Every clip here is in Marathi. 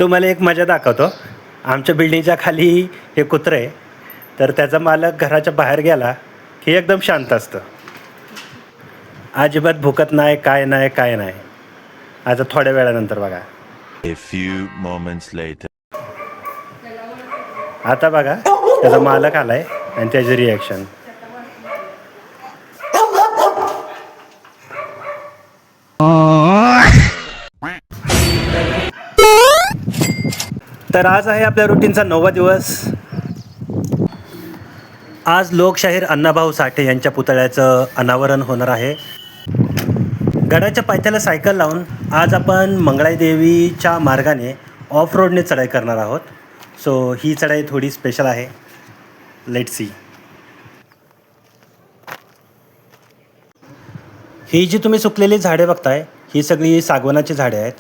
तुम्हाला एक मजा दाखवतो. आमच्या बिल्डिंगच्या खाली हे कुत्रं आहे, तर त्याचा मालक घराच्या बाहेर गेला की एकदम शांत असतं. अजिबात भुकत नाही, काय नाही, काय नाही. आता थोड्या वेळानंतर बघा. A few moments later. आता बघा त्याचा मालक आलाय आणि त्याची रिॲक्शन. तर आज आहे आपल्या रुटीनचा 9वा दिवस. आज लोकशाहीर अण्णाभाऊ साठे यांच्या पुतळ्याचं अनावरण होणार आहे. गडाच्या पायथ्याला सायकल लावून आज आपण मंगळाई देवीच्या मार्गाने ऑफ रोडने चढाई करणार आहोत. सो ही चढाई थोडी स्पेशल आहे. Let's see. ही जी तुम्ही सुकलेली झाडे बघताय ही सगळी सागवानाची झाडे आहेत.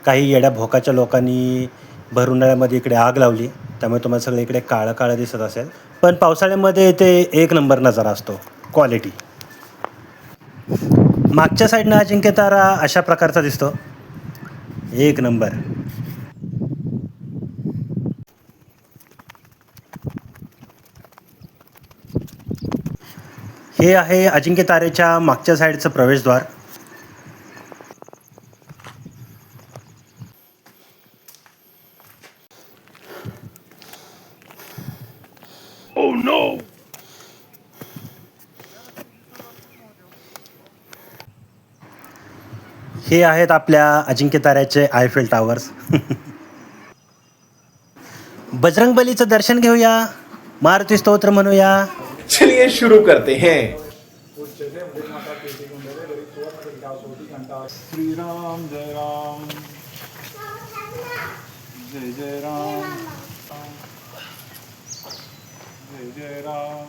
काही येड्या भोकाच्या लोकांनी भर उन्हाळ्यामध्ये इकडे आग लावली, त्यामुळे तुम्हाला सगळं इकडे काळं काळं दिसत असेल. पण पावसाळ्यामध्ये इथे एक नंबर नजारा असतो, क्वालिटी. मागच्या साईडनं अजिंक्य तारा अशा प्रकारचा दिसतो, एक नंबर. हे आहे अजिंक्य तारेच्या मागच्या साईडचं प्रवेशद्वार. Oh no! हे आहेत आपल्या अजिंक्य ताऱ्याचे आयफेल टावर्स. बजरंगबलीचं दर्शन घेऊया, मारुती स्तोत्र म्हणूया. चलिए शुरू करते हैं. श्री राम जय राम जय जय राम जय जय राम.